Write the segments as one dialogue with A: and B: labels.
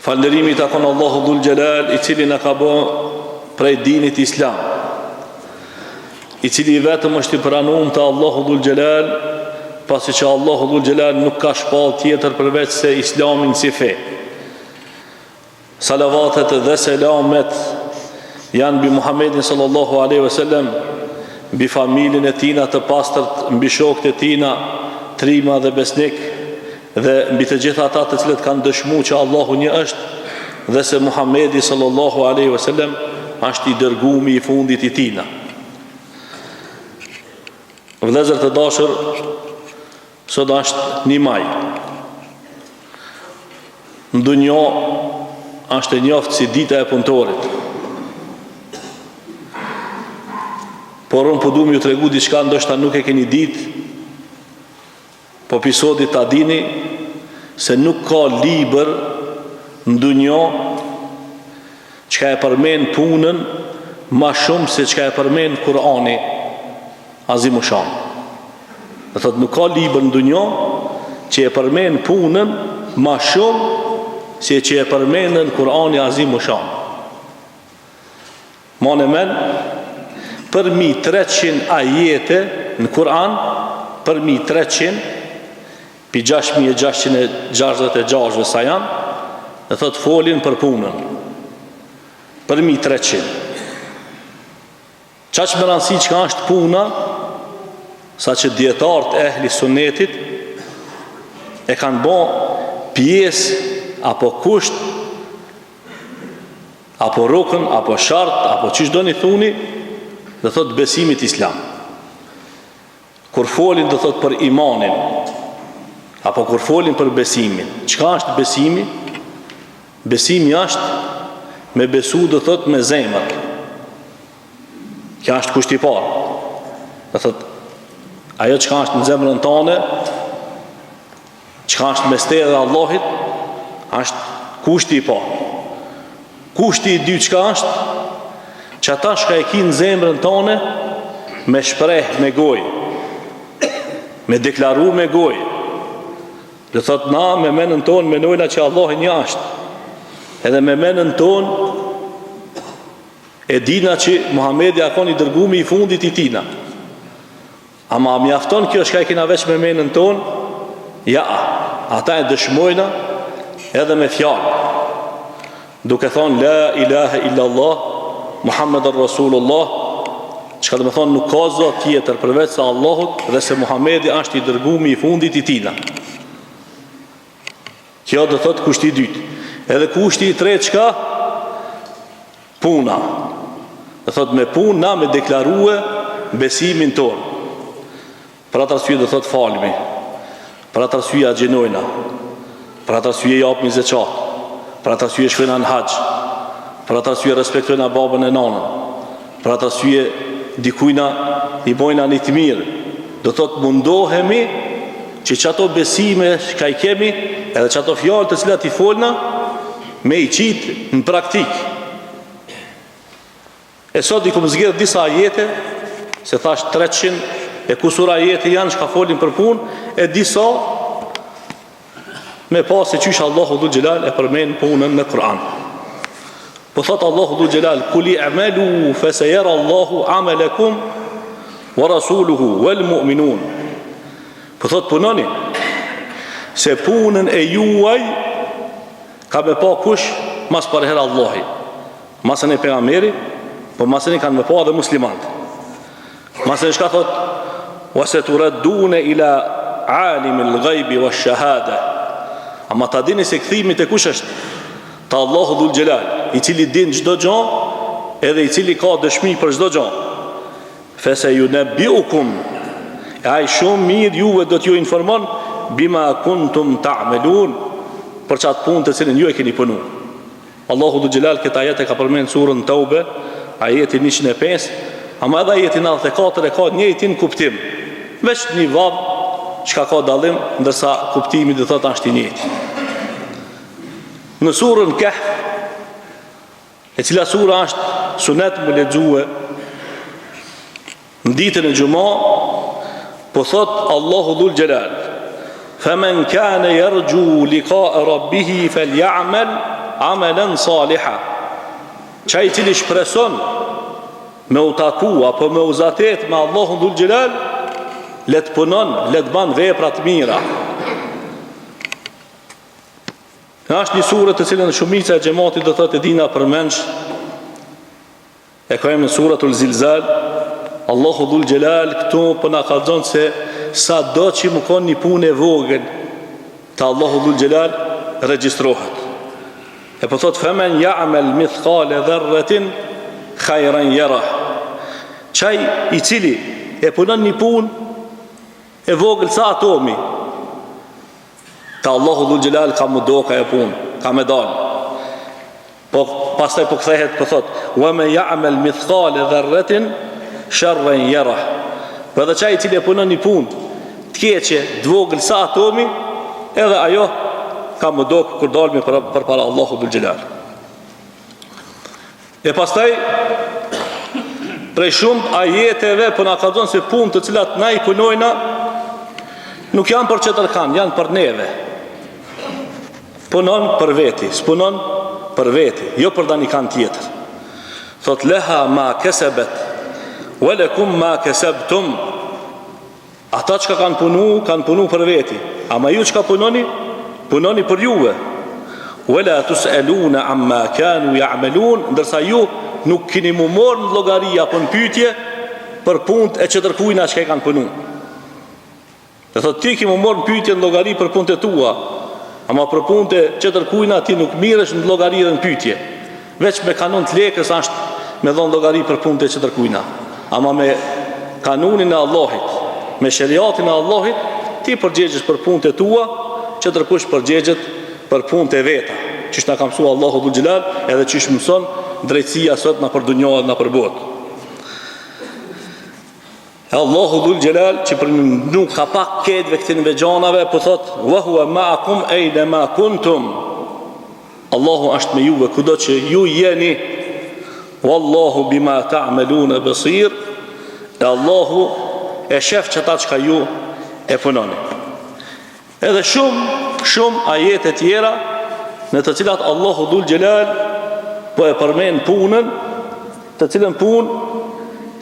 A: Falënderimi i takon Allahu Dhul Gjelal, i cili na ka bë prej dinit Islam, i cili vetëm është i pranuar te Allahu Dhul Gjelal, pasi që Allahu Dhul Gjelal nuk ka shpallë tjetër përveç se Islamin si fe. Salavatet dhe selamet janë mbi Muhammedin sallallahu alaihi wasallam, mbi familjen e tina të pastërt, mbi shokët e tina, trima dhe besnik, dhe mbi të gjitha ata të cilët kanë dëshmuar që Allahu një është dhe se Muhammedi sallallahu alaihi wasallam është i dërguari i fundit i tina. Vëllezër të dashur, sot është 1 maj. Në dunjë është e njoft si dita e punëtorit. Por unë po duam ju tregu diçka ndoshta nuk e keni ditë, po episodit ta dini se nuk ka libër në dunjë që e përmend punën ma shumë se që e përmend Kurani Azimushan. Dhe thot, nuk ka libër në dunjë që e përmend punën ma shumë se që e përmend në Kurani Azimushan. Ma në men, për 1300 ajete në Kur'an, për 1300 pi 6666 sa janë, dhe thot folin për punën. Për 1300. Qa që më rëndësi që ka është puna, sa që djetarët e ehli sunetit e kanë bo pjesë, apo kusht, apo rukën, apo shart, apo qështë do një thuni, dhe thot besimit Islam. Kur folin dhe thot për imanin, apo kur folin për besimin. Çka është besimi? Besimi është me besu dhe thot me zemër. Kja është kushti i parë. Dhe thot, ajo çka është në zemrën tane, çka është mes teje dhe Allahit, është kushti i parë. Kushti i dytë çka është? Që ata shka e ki në zemrën tane, me shpreh me gojë, me deklaru me gojë. Dhe thot, na me menën tonë menojna që Allah një është, edhe me menën tonë e dina që Muhamedi akon i dërgumi i fundit i tina. Ama mjafton kjo shka e kina veç me menën tonë? Ja, ata e dëshmojna edhe me fjallë, duke thonë la ilahe illallah Muhammedun Rasulullah, që ka dhe me thonë nuk ka zot tjetër përveç se Allahut dhe se Muhamedi është i dërgumi i fundit i tina. Kjo do thot kushti i dytë. Edhe kushti i tretë çka? Puna. Do thot me punë na me deklarue besimin ton. Për atë arsye do thot falmi. Për atë arsye agjenojna. Për atë arsye japim zeqat. Për atë arsye shkojna në haxh. Për atë arsye respektojna babën e nanën. Për atë arsye dikujna i bojna një të mirë. Do thot mundohemi që çato besime që i kemi, edhe çato fjalë të cilat i folna, me i qitë në praktik. E sot i kom zgjedh disa ajete, se thash 300 e kusur ajete janë që ka folin për punë, e disa me pas se qysh Allahu Dhul Gjelal e përmen punën në Kur'an. Po thot Allahu Dhul Gjelal, kuli amelu fesejera Allahu amelekum wa rasuluhu wal mu'minun. Po thot punoni, se punën e juaj ka me pa kush mas për herë Allahi. Masën e pejgamberi, po masën e kanë me pa dhe muslimantë. Masën e shka thot, wase të reddune ila alimil gajbi wa shahada. Ama ta dini se këthimi të kush është? Ta Allahu Dhul Gjelal, i cili din çdo gjë, edhe i cili ka dëshmi për çdo gjë. Fese ju ne biukum, e aj shumë mirë juve do t'ju informon bima kuntum ta'melun, për qatë punë të cilën ju e keni punu. Allahu Dhul Gjelal këtë ajet e ka përmenë surën Taube, ajeti 105, ama edhe ajeti 94 e ka njëjtin kuptim, veç një vabë që ka dalim, ndërsa kuptimi dhe thot është i njëjti. Në surën Kahf, e cila sura është sunet më lexue në ditën e Gjuma, po thot Allahu Dhul Gjelal, فَمَنْ كَانَ يَرْجُو لِقَاءَ رَبِّهِ فَلْيَعْمَلْ amelen saliha, qaj cili shpreson me u taku apo me uzatet me Allahun dhul gjelal, let punon, let ban veprat mira. Është një surë të cilën shumica e xhamatit do thotë dina përmendsh, e kojmë në suratul Zilzal. Allahu dhul gjelal këtu po na ka thënë se sa do që më konë një punë e vogël të Allahu dhul gjelal regjistrohet. E po thot femen ya'mal mithqala dharratin khayran yarah. Çaj i cili e punon një punë e vogël sa atomi, ta Allahu dhul gjelal ka më do ka e punë, ka me dal. Po pastaj po kthehet po thot wa man ya'mal mithqala dharratin sharran yarah. Po edhe çaj i cili e punon një punë të keqe, të vogël sa atomi, edhe ajo ka më do kur dalmi për para Allahu dhul gjelal. E pastaj prej shumë ajeteve po na ka thënë se punë të cilat na i punojna nuk janë për çetërkan, janë për neve. Punon për veti, s'punon për veti, jo për danikan tjetër. Thot leha ma kesebet wa lakum ma kesebtum. Ata që kanë punu për veti, ama ju që ka punoni për juve. Wala tus'aluna amma kanu ya'malun, ndërsa ju nuk keni më morë në llogari apo në pyetje për punët e çetërkujna që kanë punu. Dhe thot ti ki më morë në pyetje në llogari për punët e tua, ama për punët e çetërkujna ti nuk mirësh në llogari dhe në pyetje. Veç me kanon të lekës është me dhënë llogari për punët e çetërkujna. Ama me kanunin e Allahit, me shariatin e Allahit, ti përgjigjesh për punët e tua, çetërkush përgjigjet për punët e veta, çish na ka mësuar Allahu dhul gjelal, edhe çish mëson drejtësia sot na për dunjë dhe na për botë. Allahu dhul gjelal që për nuk ka pak ketëve këtine veçanave, po thot wa huwa ma'akum ayna ma kuntum. Allahu është me juve kudo që ju jeni. Wallahu bima ta'maluna basir. E Allahu e shef çata që ju e punoni. Edhe shumë ajete tjera në të cilat Allahu dhul gjelal po e përmend punën, të cilën punë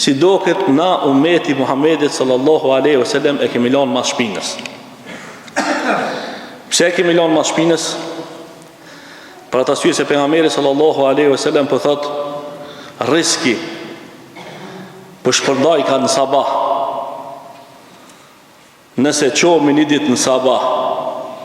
A: si doket na ummeti Muhammedit sallallahu alaihi wasallam e kemi lanë mas shpinës. Pse e kemi lanë mas shpinës? Për atë arsye se pejgamberi sallallahu alaihi wasallam po thot riski po shpërndaj ka në sabah. Nëse qomi një ditë në sabah,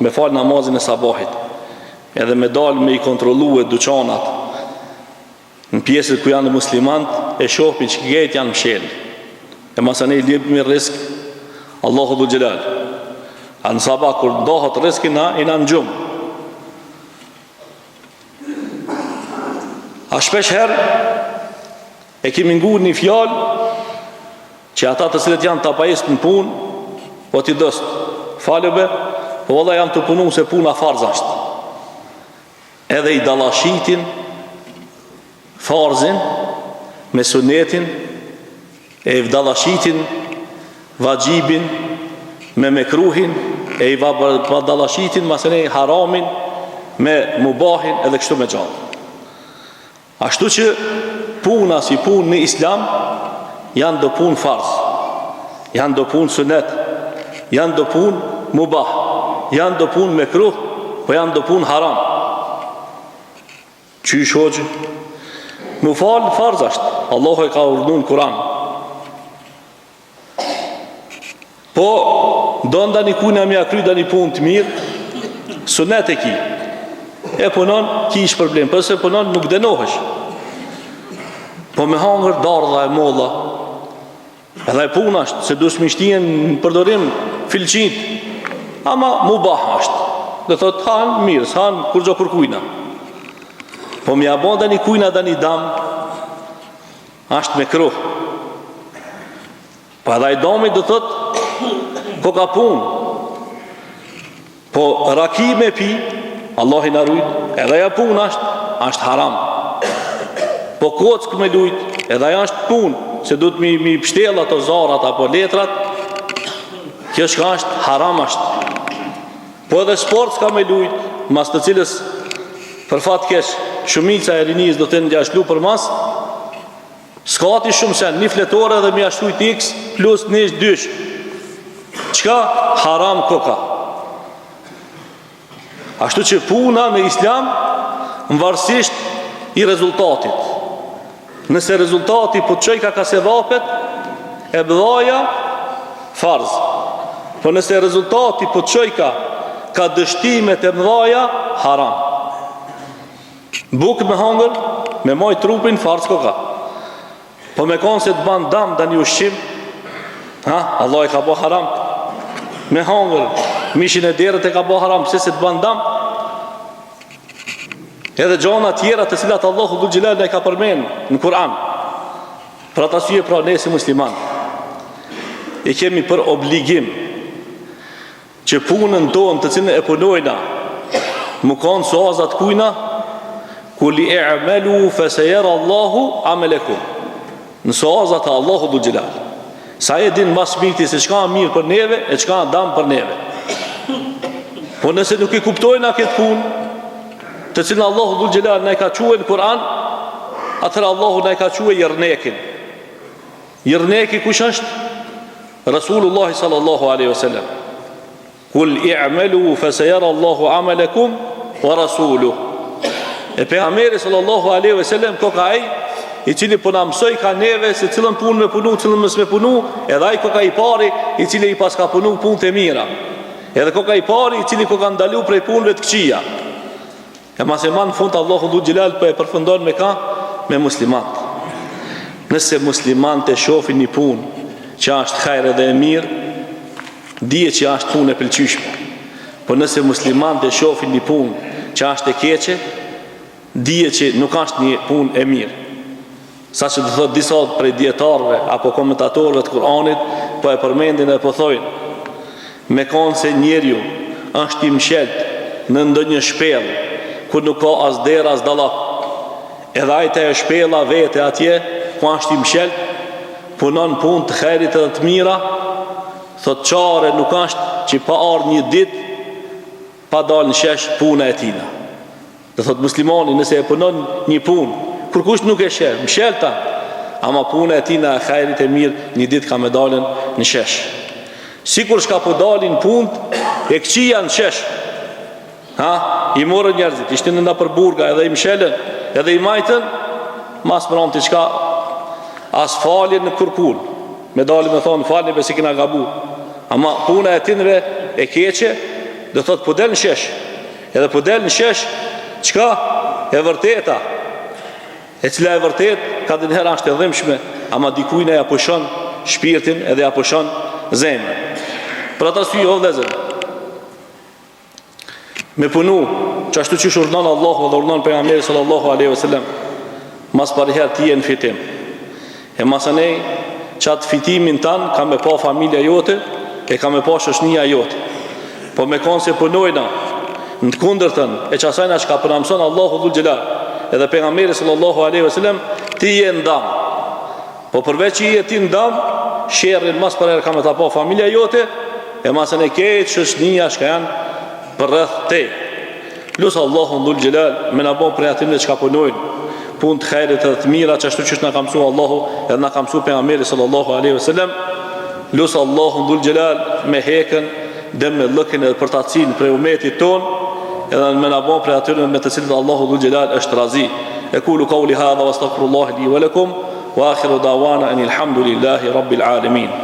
A: me falë namazin e sabahit, edhe me dalë me i kontrolu e duqanat, në pjesët ku janë muslimant, e shohpi që gjetë janë mshelë. E masane i lipë me risk, Allahu dhul gjelal. A në sabah, kur ndohët riski na, i na në gjumë. A shpesh herë, e kemi ngur një fjallë, që ata të cilët janë të apajisë në punë, po t'i dëstë, falëbe, po valla jam të punu se puna farz është. Edhe i dalashitin farzin me sunetin, e i dalashitin vajibin me mekruhin, e i dalashitin masene haramin me mubahin edhe kështu me gjallë. Ashtu që puna si punë në islam janë do punë farz, janë do punë sunet, janë do punë mubah, janë do punë mekruh, po janë do punë haram. Qysh hoxhë? Mu falë farz është, Allahu e ka urdhëruar në Kur'an. Po do ndani kujna mja kry dani punë të mirë, sunet e ki. E punon, ki ish problem, përse punon nuk denohesh. Po me hangër dardha e molla, edhe e puna është, se dush mishtien në përdorim filqit, ama mubah është. Dhe thot, hanë mirës, hanë kur gjo kur kujna. Po mi abon dhe një kujna dhe një dam, është me kruh. Po edhe i dami dhe thot, ko ka pun. Po raki me pi, Allah i në rujt, edhe ja pun është haram. Po kock me lujt, edhe ja është pun, se du të mi pështel ato zarat apo letrat, kjo shka është haram është. Po edhe sport s'ka me lujt, mas të cilës Për fat keq, shumica e rinis do të ngjashlu për mas. Skati shumë sen, një fletore dhe mi ashtu i x plus një dysh. Qka? Haram koka. Ashtu që puna në islam në varësisht i rezultatit. Nëse rezultati po të qëjka ka se vapet, e bëdhaja farz. Po nëse rezultati po të qëjka ka dështimet e bëdhaja, haram. Buk me hangër, me moj trupin, farz koka. Po me konë se të ban dam dhe një ushqim, Allah i ka bo haram. Me hangër, mishin e derët e ka bo haram, pëse se të ban dam. Edhe gjona tjera të cilat Allahu Dhul Gjelal ne ka përmenë në Kur'an. Për ata syje pra ne si musliman e kemi për obligim që punën tonë të cilën e punojna më kanë suazat kujna kulli i'malu fasayara Allahu amalakum. Në suazat e Allahu Dhul Gjelal. Sa e din mas mirti se çka mirë për neve e çka dam për neve. Po nëse nuk e kuptojna këtë punë të cilën Allahu Dhul Gjelal ne ka quajtur në Kur'an, atëherë Allahu ne ka quajtur jernekin. Jerneki kush është? Rasulullah sallallahu alaihi wasallam. Kul i'malu fasayara Allahu amalakum wa rasuluhu. E pejgamberi sallallahu alaihi wasallam koka ai i cili po na mësoi ka neve se cilën punë me punu, cilën mos me punu, edhe ai koka i pari i cili i paska punu punë të mira. Edhe koka i pari i cili koka ndalu prej punëve të këqija. E mas e ma në fund Allahu Dhul Gjelal për e përfundon me ka? Me muslimat. Nëse muslimat e shofin një pun që ashtë hajre dhe e mirë, dije që ashtë pun e pëlqyshme. Po nëse muslimat e shofin një pun që ashtë e keqe, dije që nuk ashtë një pun e mirë. Sa që të thot disa prej djetarve apo komentatorve të Kur'anit, po e përmendin e po thojnë, me kanë se njerju është i mshet në ndonjë shpellë ku nuk ka as der as dallak. Edhe ajta e shpella vete atje ku është i mshel, punon punë të hajrit edhe të mira, thot çare nuk është që pa ardhur një ditë pa dalë në shesh puna e tina. Do thot muslimani nëse e punon një punë, kur kush nuk e sheh, mshelta, ama puna e tina e hajrit e mirë një ditë ka me dalën në shesh. Sikur shka po dalin punë e këqija në shesh. I morën njerëzit, ishtin nda për burga, edhe i mshelën, edhe i majtën, mas më ramë të qka, as faljen në kërkun, me dalim me thonë, faljen besi kina gabu, ama puna e tinve e keqe, dhe thotë, po del në shesh, edhe po del në shesh, qka? E vërteta, e cila e vërtet, ka dhe njëherë ashtë e dhimshme, ama dikujnë e apushon shpirtin, edhe apushon zemrën. Për ata sy o vlezën, me punu që ashtu që shurnan Allahu dhe urnan pejgamberi sallallahu alaihi wasallam, mas pariher ti e në fitim. E masanej që atë fitimin tanë ka me pa familja jote e ka me pa shoshnia jote. Po me konë se punojna në të kundërtën e që asajna që ka përnamson Allahu Dhul Gjelal edhe pejgamberi sallallahu alaihi wasallam, ti je ndam. Po përveç që je ti ndam, sherrin mas pariher ka me ta pa familja jote e masanej kejtë shoshnia që ka janë për rreth te. Lusë Allahu Dhul Gjelal me në bon për atimne që ka punojnë punë të hajrit edhe të mira që ashtu që në kam su Allahu edhe në kam su pejgamberi sallallahu alaihi wasallam. Lusë Allahu Dhul Gjelal me hekën dhe me lëkin edhe për ta cilë për umetit ton edhe me në bon për atimne me të cilët Allahu Dhul Gjelal është razi. E kulu kauli hadha wa astaghfirullahi li wa lakum wa akhiru dawana anil hamdulillahi rabbil alamin.